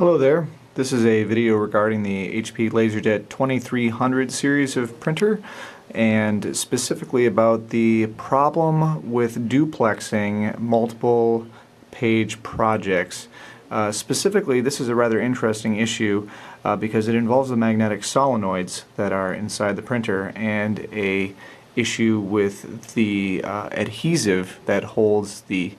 Hello there. This is a video regarding the HP LaserJet 2300 series of printer, and specifically about the problem with duplexing multiple page projects. Specifically, this is a rather interesting issue because it involves the magnetic solenoids that are inside the printer and a issue with the adhesive that holds the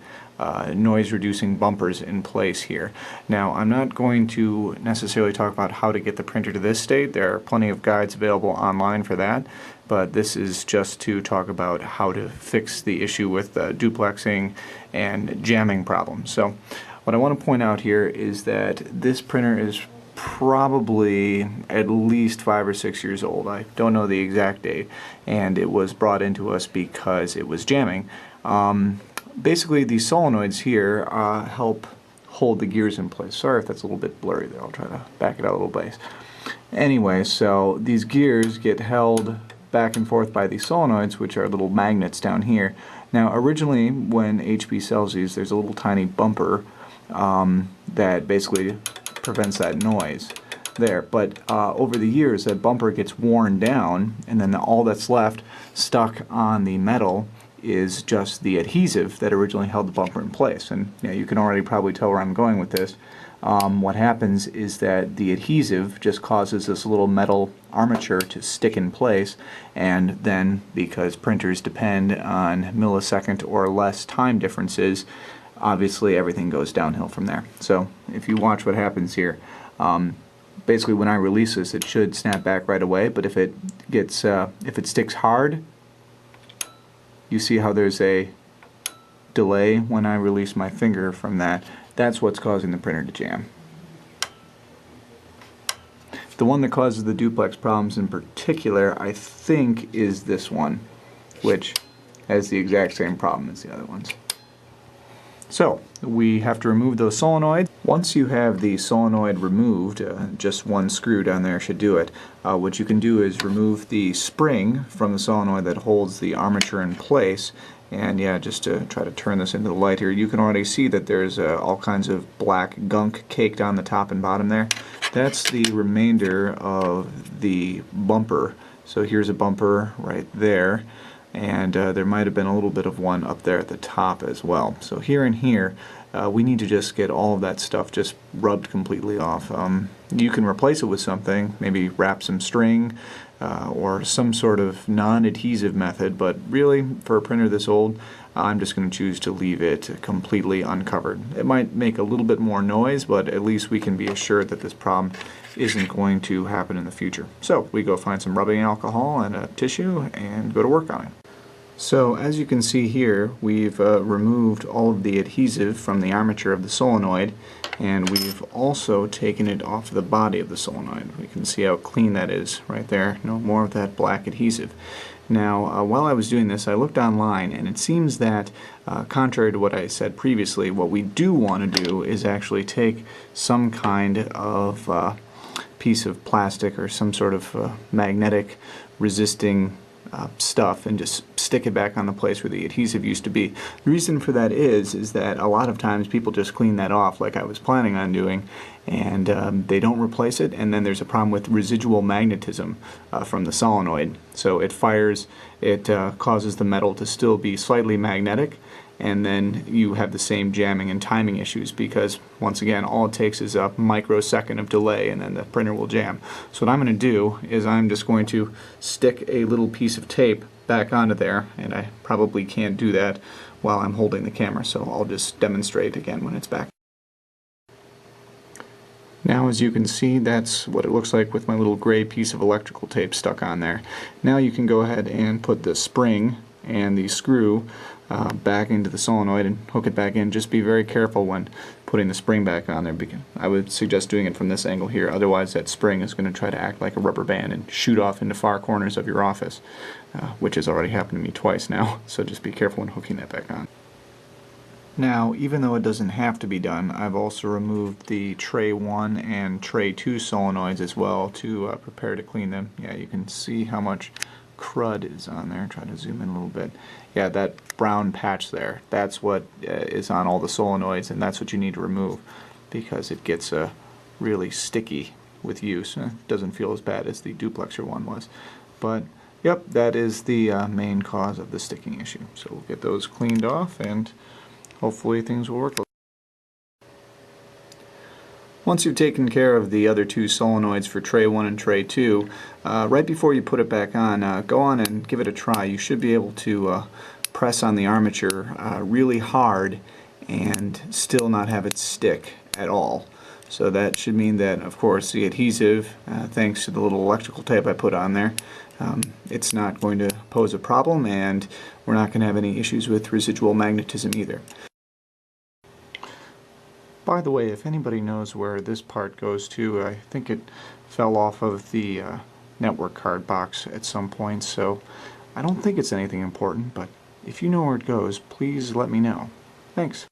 noise-reducing bumpers in place here. Now, I'm not going to necessarily talk about how to get the printer to this state. There are plenty of guides available online for that, but this is just to talk about how to fix the issue with duplexing and jamming problems. So, what I want to point out here is that this printer is probably at least 5 or 6 years old. I don't know the exact date, and it was brought into us because it was jamming. Basically, these solenoids here help hold the gears in place. Sorry if that's a little bit blurry there. I'll try to back it out a little bit. Anyway, so these gears get held back and forth by these solenoids, which are little magnets down here. Now, originally, when HP sells these, there's a little tiny bumper that basically prevents that noise there. But over the years, that bumper gets worn down, and then all that's left stuck on the metal is just the adhesive that originally held the bumper in place. And you can already probably tell where I'm going with this. What happens is that the adhesive just causes this little metal armature to stick in place, and then because printers depend on millisecond or less time differences, obviously everything goes downhill from there. So if you watch what happens here, basically when I release this, it should snap back right away, but if it sticks hard, you see how there's a delay when I release my finger from that. That's what's causing the printer to jam. The one that causes the duplex problems in particular, I think, is this one, which has the exact same problem as the other ones. So, we have to remove those solenoids. Once you have the solenoid removed, just one screw down there should do it. What you can do is remove the spring from the solenoid that holds the armature in place. And yeah, just to try to turn this into the light here, you can already see that there's all kinds of black gunk caked on the top and bottom there. That's the remainder of the bumper. So here's a bumper right there. And there might have been a little bit of one up there at the top as well. So here and here, we need to just get all of that stuff just rubbed completely off. You can replace it with something, maybe wrap some string or some sort of non-adhesive method, but really, for a printer this old, I'm just going to choose to leave it completely uncovered. It might make a little bit more noise, but at least we can be assured that this problem isn't going to happen in the future. So we go find some rubbing alcohol and a tissue and go to work on it. So as you can see here, we've removed all of the adhesive from the armature of the solenoid, and we've also taken it off the body of the solenoid. We can see how clean that is right there. No more of that black adhesive. Now, while I was doing this, I looked online, and it seems that, contrary to what I said previously, what we do want to do is actually take some kind of piece of plastic or some sort of magnetic resisting stuff and just stick it back on the place where the adhesive used to be. The reason for that is that a lot of times people just clean that off like I was planning on doing, and they don't replace it, and then there's a problem with residual magnetism from the solenoid. So it fires, it causes the metal to still be slightly magnetic, and then you have the same jamming and timing issues because, once again, all it takes is a microsecond of delay and then the printer will jam. So what I'm going to do is I'm just going to stick a little piece of tape back onto there, and I probably can't do that while I'm holding the camera, so I'll just demonstrate again when it's back. Now, as you can see, that's what it looks like with my little gray piece of electrical tape stuck on there. Now you can go ahead and put the spring and the screw back into the solenoid and hook it back in. Just be very careful when putting the spring back on there, because I would suggest doing it from this angle here, otherwise that spring is going to try to act like a rubber band and shoot off into far corners of your office, which has already happened to me twice now, so just be careful when hooking that back on. Now, even though it doesn't have to be done, I've also removed the tray 1 and tray 2 solenoids as well to prepare to clean them. Yeah, you can see how much crud is on there. Try to zoom in a little bit. Yeah, that brown patch there, that's what is on all the solenoids, and that's what you need to remove because it gets really sticky with use. It doesn't feel as bad as the duplexer one was. But yep, that is the main cause of the sticking issue. So we'll get those cleaned off and hopefully things will work. Once you've taken care of the other two solenoids for tray 1 and tray 2, right before you put it back on, go on and give it a try. You should be able to press on the armature really hard and still not have it stick at all. So that should mean that, of course, the adhesive, thanks to the little electrical tape I put on there, it's not going to pose a problem, and we're not going to have any issues with residual magnetism either. By the way, if anybody knows where this part goes to, I think it fell off of the network card box at some point, so I don't think it's anything important, but if you know where it goes, please let me know. Thanks.